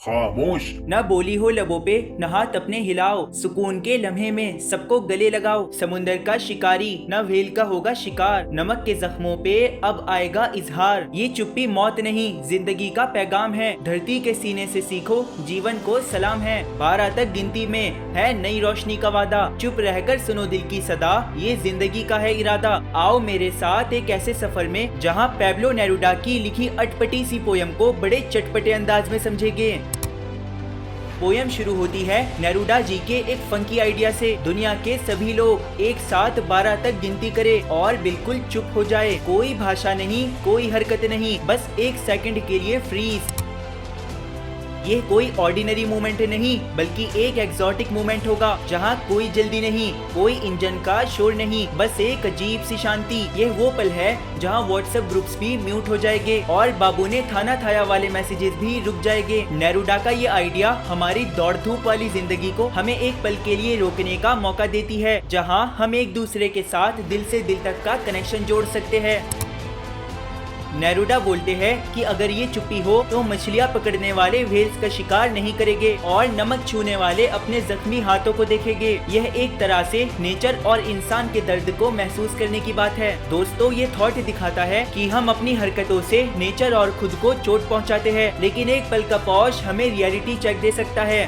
खामोश। न बोली हो लबों पे न हाथ अपने हिलाओ, सुकून के लम्हे में सबको गले लगाओ। समुंदर का शिकारी न व्हेल का होगा शिकार, नमक के जख्मों पे अब आएगा इजहार। ये चुप्पी मौत नहीं जिंदगी का पैगाम है, धरती के सीने से सीखो जीवन को सलाम है। 12 तक गिनती में है नई रोशनी का वादा, चुप रहकर सुनो दिल की सदा, ये जिंदगी का है इरादा। आओ मेरे साथ एक ऐसे सफर में जहाँ पैब्लो नेरुडा की लिखी अटपटी सी पोयम को बड़े चटपटे अंदाज में समझेंगे। पोयम शुरू होती है नेरुडा जी के एक फंकी आइडिया से। दुनिया के सभी लोग एक साथ 12 तक गिनती करे और बिल्कुल चुप हो जाए। कोई भाषा नहीं, कोई हरकत नहीं, बस 1 सेकंड के लिए फ्रीज। ये कोई ऑर्डिनरी मूवमेंट नहीं बल्कि एक एक्सोटिक मूवमेंट होगा, जहाँ कोई जल्दी नहीं, कोई इंजन का शोर नहीं, बस एक अजीब सी शांति। ये वो पल है जहाँ व्हाट्सएप ग्रुप्स भी म्यूट हो जाएंगे और बाबू ने थाना थाया वाले मैसेजेस भी रुक जाएंगे। नेरुडा का ये आइडिया हमारी दौड़ धूप वाली जिंदगी को हमें एक पल के लिए रोकने का मौका देती है, जहाँ हम एक दूसरे के साथ दिल से दिल तक का कनेक्शन जोड़ सकते हैं। नेरुडा बोलते हैं कि अगर ये चुप्पी हो तो मछलियाँ पकड़ने वाले व्हेल्स का शिकार नहीं करेंगे और नमक छूने वाले अपने जख्मी हाथों को देखेंगे। यह एक तरह से नेचर और इंसान के दर्द को महसूस करने की बात है। दोस्तों, ये थॉट दिखाता है कि हम अपनी हरकतों से नेचर और खुद को चोट पहुंचाते हैं, लेकिन एक पल का पॉज हमें रियलिटी चेक दे सकता है।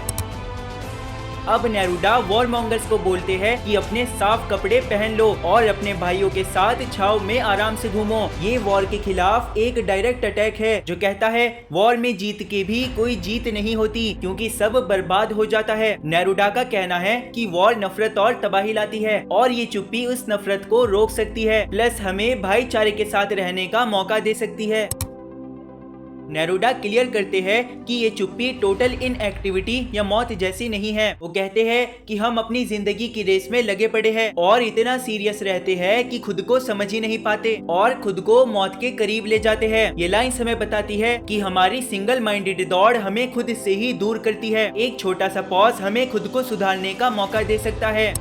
अब नेरुडा वॉरमॉन्गर्स को बोलते हैं कि अपने साफ कपड़े पहन लो और अपने भाइयों के साथ छाव में आराम से घूमो। ये वॉर के खिलाफ एक डायरेक्ट अटैक है जो कहता है वॉर में जीत के भी कोई जीत नहीं होती, क्योंकि सब बर्बाद हो जाता है। नेरुडा का कहना है कि वॉर नफरत और तबाही लाती है और ये चुप्पी उस नफरत को रोक सकती है, प्लस हमें भाईचारे के साथ रहने का मौका दे सकती है। नेरुडा क्लियर करते हैं कि ये चुप्पी टोटल इनएक्टिविटी या मौत जैसी नहीं है। वो कहते हैं कि हम अपनी जिंदगी की रेस में लगे पड़े हैं और इतना सीरियस रहते हैं कि खुद को समझ ही नहीं पाते और खुद को मौत के करीब ले जाते हैं। ये लाइन हमें बताती है कि हमारी सिंगल माइंडेड दौड़ हमें खुद से ही दूर करती है। एक छोटा सा पॉज हमें खुद को सुधारने का मौका दे सकता है।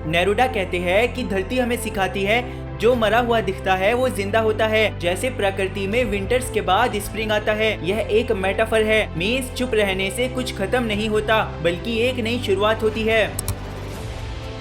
नेरुडा कहते हैं कि धरती हमें सिखाती है जो मरा हुआ दिखता है वो जिंदा होता है, जैसे प्रकृति में विंटर्स के बाद स्प्रिंग आता है। यह एक मेटाफर है, मीन्स चुप रहने से कुछ खत्म नहीं होता बल्कि एक नई शुरुआत होती है।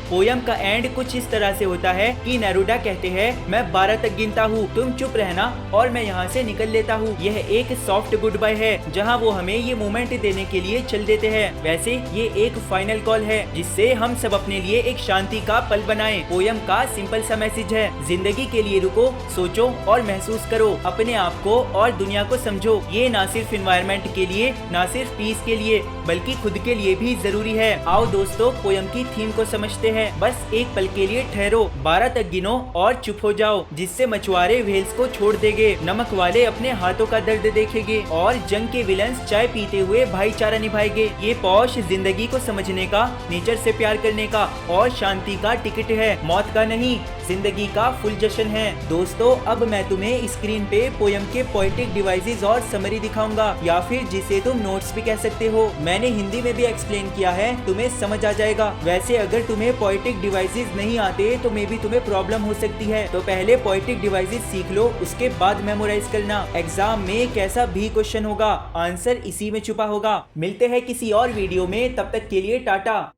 पोयम का एंड कुछ इस तरह से होता है कि नेरुडा कहते हैं मैं 12 तक गिनता हूँ, तुम चुप रहना और मैं यहाँ से निकल लेता हूँ। यह एक सॉफ्ट गुड बाय है जहाँ वो हमें ये मोमेंट देने के लिए चल देते हैं। वैसे ये एक फाइनल कॉल है जिससे हम सब अपने लिए एक शांति का पल बनाएं। पोयम का सिंपल सा मैसेज है, जिंदगी के लिए रुको, सोचो और महसूस करो, अपने आप को और दुनिया को समझो। ये ना सिर्फ एनवायरनमेंट के लिए, ना सिर्फ पीस के लिए, बल्कि खुद के लिए भी जरूरी है। आओ दोस्तों, पोयम की थीम को समझते हैं। बस एक पल के लिए ठहरो, 12 तक गिनो और चुप हो जाओ, जिससे मछुआरे व्हेल्स को छोड़ देंगे, नमक वाले अपने हाथों का दर्द देखेंगे और जंग के विलन्स चाय पीते हुए भाईचारा निभाएंगे। ये पौष जिंदगी को समझने का, नेचर से प्यार करने का और शांति का टिकट है, मौत का नहीं, जिंदगी का फुल जश्न है। दोस्तों, अब मैं तुम्हें स्क्रीन पे पोयम के पोएटिक डिवाइसेस और समरी दिखाऊंगा, या फिर जिसे तुम नोट्स भी कह सकते हो। मैंने हिंदी में भी एक्सप्लेन किया है, तुम्हें समझ आ जाएगा। वैसे अगर तुम्हें पोएटिक डिवाइसेस नहीं आते तो मे भी तुम्हें प्रॉब्लम हो सकती है, तो पहले पोएटिक डिवाइसेस सीख लो, उसके बाद मेमोराइज करना। एग्जाम में कैसा भी क्वेश्चन होगा, आंसर इसी में छुपा होगा। मिलते हैं किसी और वीडियो में, तब तक के लिए टाटा।